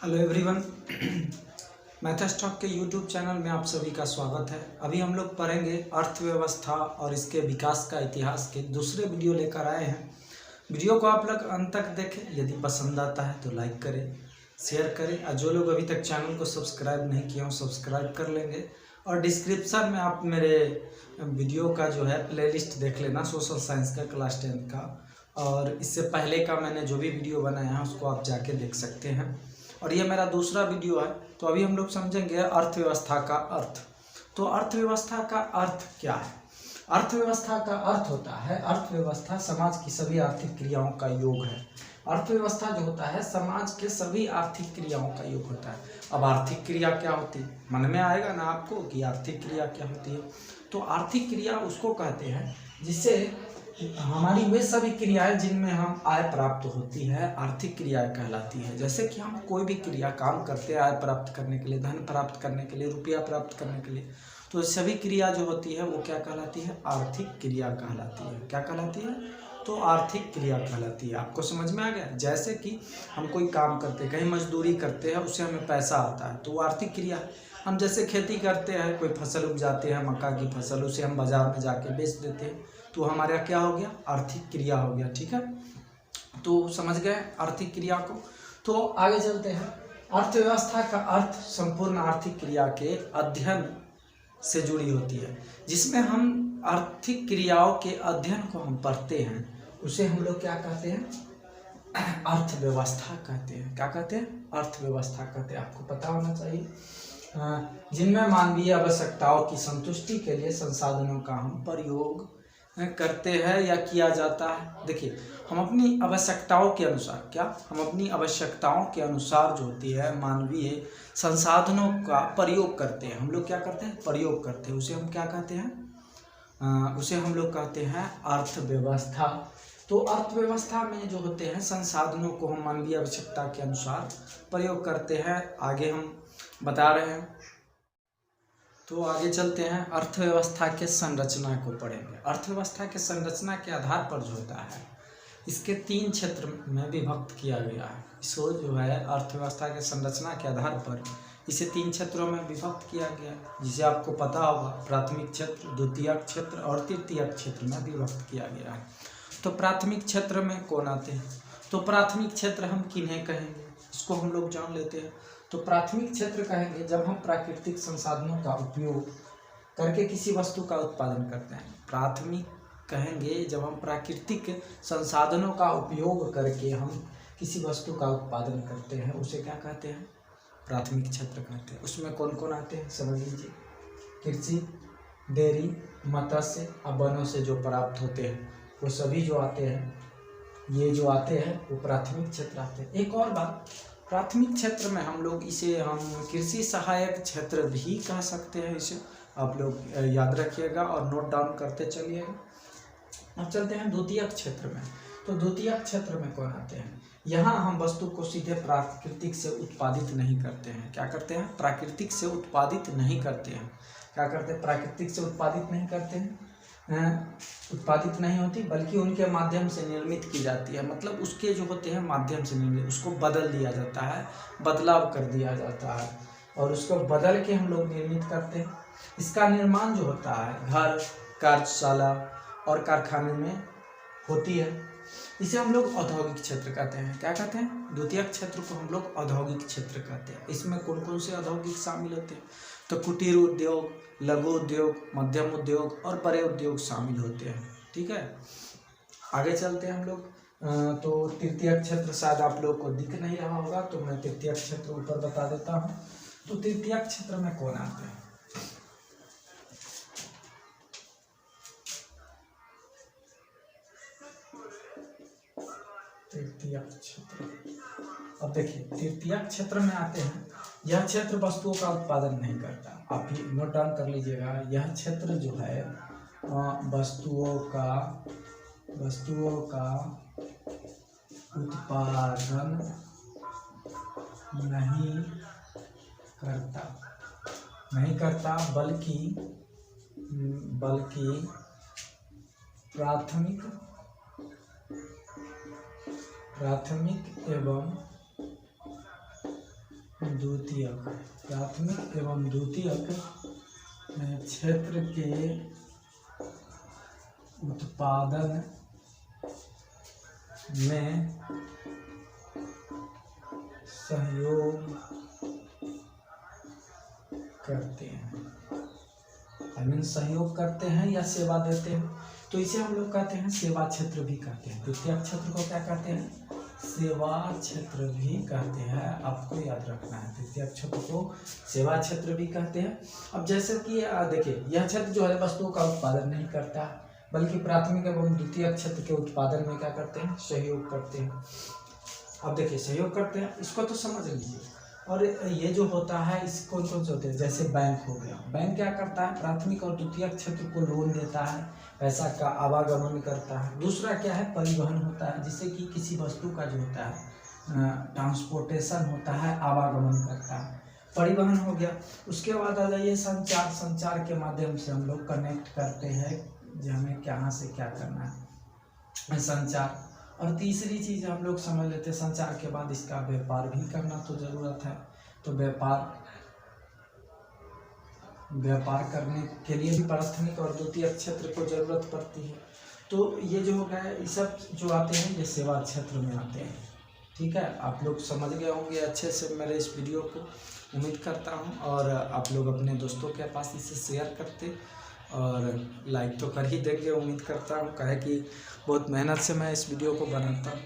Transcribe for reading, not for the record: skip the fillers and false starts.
Hello everyone. मैथस्टॉक के YouTube channel में आप सभी का स्वागत है। अभी हम लोग पढ़ेंगे अर्थव्यवस्था और इसके विकास का इतिहास के दूसरे वीडियो लेकर आए हैं। वीडियो को आप लोग अंत तक देखें। यदि पसंद आता है तो लाइक करें, शेयर करें और जो लोग अभी तक चैनल को सब्सक्राइब नहीं किए हो सब्सक्राइब कर लेंगे। और डिस्क्रिप्शन में आप मेरे वीडियो का जो है प्लेलिस्ट देख लेना, सोशल साइंस का क्लास 10 का, और इससे पहले का मैंने जो भी वीडियो बनाया है उसको आप जाके देख सकते हैं। और ये मेरा दूसरा वीडियो है। तो अभी हम लोग समझेंगे अर्थव्यवस्था का अर्थ। तो अर्थव्यवस्था का अर्थ क्या है? अर्थव्यवस्था का अर्थ होता है, अर्थव्यवस्था समाज की सभी आर्थिक क्रियाओं का योग है। अर्थव्यवस्था जो होता है समाज के सभी आर्थिक क्रियाओं का योग होता है। अब आर्थिक क्रिया क्या होती है, मन में आएगा ना आपको कि आर्थिक क्रिया क्या होती है। तो आर्थिक क्रिया उसको कहते हैं जिससे हमारी वे सभी क्रियाएं जिनमें हम आय प्राप्त होती है आर्थिक क्रियाएं कहलाती है। जैसे कि हम कोई भी क्रिया काम करते हैं आय प्राप्त करने के लिए, धन प्राप्त करने के लिए, रुपया प्राप्त करने के लिए, तो सभी क्रिया जो होती है वो क्या कहलाती है? आर्थिक क्रिया कहलाती है। क्या कहलाती है? तो आर्थिक क्रिया कहलाती है। आपको समझ में आ गया? जैसे कि हम कोई काम करते हैं, कहीं मजदूरी करते हैं, उससे हमें पैसा आता है तो वो आर्थिक क्रिया है। हम जैसे खेती करते हैं, कोई फसल उपजाते हैं, मक्का की फसल, उसे हम बाजार में जाके बेच देते हैं, तो हमारा क्या हो गया? आर्थिक क्रिया हो गया। ठीक है, तो समझ गए आर्थिक क्रिया को। तो आगे चलते हैं। अर्थव्यवस्था का अर्थ संपूर्ण आर्थिक क्रिया के अध्ययन से जुड़ी होती है। जिसमें हम आर्थिक क्रियाओं के अध्ययन को हम पढ़ते हैं उसे हम लोग क्या कहते हैं? अर्थव्यवस्था कहते हैं। क्या कहते हैं? अर्थव्यवस्था कहते हैं। आपको पता होना चाहिए। जिनमें मानवीय आवश्यकताओं की संतुष्टि के लिए संसाधनों का हम प्रयोग करते हैं या किया जाता है। देखिए, हम अपनी आवश्यकताओं के अनुसार, क्या हम अपनी आवश्यकताओं के अनुसार जो होती है मानवीय संसाधनों का प्रयोग करते हैं। हम लोग क्या करते हैं? प्रयोग करते हैं। उसे हम क्या कहते हैं? उसे हम लोग कहते हैं अर्थव्यवस्था। तो अर्थव्यवस्था में जो होते हैं संसाधनों को हम मानवीय आवश्यकता के अनुसार प्रयोग करते हैं। आगे हम बता रहे हैं। तो आगे चलते हैं, अर्थव्यवस्था के संरचना को पढ़ेंगे। अर्थव्यवस्था के संरचना के आधार पर जो होता है इसके 3 क्षेत्र में विभक्त किया गया है। इसको जो है अर्थव्यवस्था के संरचना के आधार पर इसे 3 क्षेत्रों में विभक्त किया गया है, जिसे आपको पता होगा। प्राथमिक क्षेत्र, द्वितीयक क्षेत्र और तृतीयक क्षेत्र में विभक्त किया गया है। तो प्राथमिक क्षेत्र में कौन आते हैं? तो प्राथमिक क्षेत्र हम किन्हें कहेंगे इसको हम लोग जान लेते हैं। तो प्राथमिक क्षेत्र कहेंगे जब हम प्राकृतिक संसाधनों का उपयोग करके किसी वस्तु का उत्पादन करते हैं। प्राथमिक कहेंगे जब हम प्राकृतिक संसाधनों का उपयोग करके हम किसी वस्तु का उत्पादन करते हैं, उसे क्या कहते हैं? प्राथमिक क्षेत्र कहते हैं। उसमें कौन कौन आते हैं समझ लीजिए। कृषि, डेयरी, मत्स्य और वनों से जो प्राप्त होते हैं वो सभी जो आते हैं, ये जो आते हैं वो प्राथमिक क्षेत्र आते हैं। एक और बात, प्राथमिक क्षेत्र में हम लोग इसे हम कृषि सहायक क्षेत्र भी कह सकते हैं। इसे आप लोग याद रखिएगा और नोट डाउन करते चलिएगा। अब चलते हैं द्वितीयक क्षेत्र में। तो द्वितीयक क्षेत्र में कौन आते हैं? यहाँ हम वस्तु को सीधे प्राकृतिक से उत्पादित नहीं करते हैं। क्या करते हैं? प्राकृतिक से उत्पादित नहीं करते हैं। क्या करते हैं? प्राकृतिक से उत्पादित नहीं करते हैं, उत्पादित नहीं होती बल्कि उनके माध्यम से निर्मित की जाती है। मतलब उसके जो होते हैं माध्यम से निर्मित, उसको बदल दिया जाता है, बदलाव कर दिया जाता है और उसको बदल के हम लोग निर्मित करते हैं। इसका निर्माण जो होता है घर, कार्यशाला और कारखाने में होती है। इसे हम लोग औद्योगिक क्षेत्र कहते हैं। क्या कहते हैं? द्वितीयक क्षेत्र को हम लोग औद्योगिक क्षेत्र कहते हैं। इसमें कौन कौन से औद्योगिक शामिल होते हैं? तो कुटीर उद्योग, लघु उद्योग, मध्यम उद्योग और बड़े उद्योग शामिल होते हैं। ठीक है, आगे चलते हैं हम लोग। तो तृतीयक क्षेत्र शायद आप लोग को दिख नहीं रहा होगा, तो मैं तृतीयक क्षेत्र ऊपर बता देता हूँ। तो तृतीयक क्षेत्र में कौन आते हैं? तृतीयक क्षेत्र, अब देखिए तृतीयक क्षेत्र में आते हैं, यह क्षेत्र वस्तुओं का उत्पादन नहीं करता। आप ये नोट डाउन कर लीजिएगा। यह क्षेत्र जो है वस्तुओं का उत्पादन नहीं करता बल्कि प्राथमिक एवं एवं द्वितीयक, प्राथमिक एवं द्वितीयक क्षेत्र के उत्पादन में सहयोग करते हैं, सहयोग करते हैं या सेवा देते हैं, तो इसे हम लोग कहते हैं सेवा क्षेत्र भी कहते हैं। द्वितीयक क्षेत्र को क्या कहते हैं? सेवा क्षेत्र भी कहते हैं, आपको याद रखना है। द्वितीयक क्षेत्र को सेवा क्षेत्र भी कहते हैं। अब जैसे कि देखिए, यह क्षेत्र जो है वस्तुओं का उत्पादन नहीं करता, बल्कि प्राथमिक एवं द्वितीयक क्षेत्र के उत्पादन में क्या करते हैं? सहयोग करते हैं। अब देखिए, सहयोग करते हैं, इसको तो समझ लीजिए। और ये जो होता है, इसको कौन से होते हैं? जैसे बैंक हो गया, बैंक क्या करता है? प्राथमिक और द्वितीयक क्षेत्र को लोन देता है, पैसा का आवागमन करता है। दूसरा क्या है? परिवहन होता है, जिससे कि किसी वस्तु का जो होता है ट्रांसपोर्टेशन होता है, आवागमन करता है, परिवहन हो गया। उसके बाद आ जाइए संचार। संचार के माध्यम से हम लोग कनेक्ट करते हैं कि हमें कहाँ से क्या करना है, संचार। और तीसरी चीज़ हम लोग समझ लेते हैं, संचार के बाद इसका व्यापार भी करना तो ज़रूरत है। तो व्यापार करने के लिए भी प्राथमिक और द्वितीयक क्षेत्र को ज़रूरत पड़ती है। तो ये जो हो गया, ये सब जो आते हैं ये सेवा क्षेत्र में आते हैं। ठीक है, आप लोग समझ गए होंगे अच्छे से मेरे इस वीडियो को, उम्मीद करता हूँ। और आप लोग अपने दोस्तों के पास इसे शेयर करते और लाइक तो कर ही देंगे, उम्मीद करता हूँ, कहे कि बहुत मेहनत से मैं इस वीडियो को बनाता हूँ।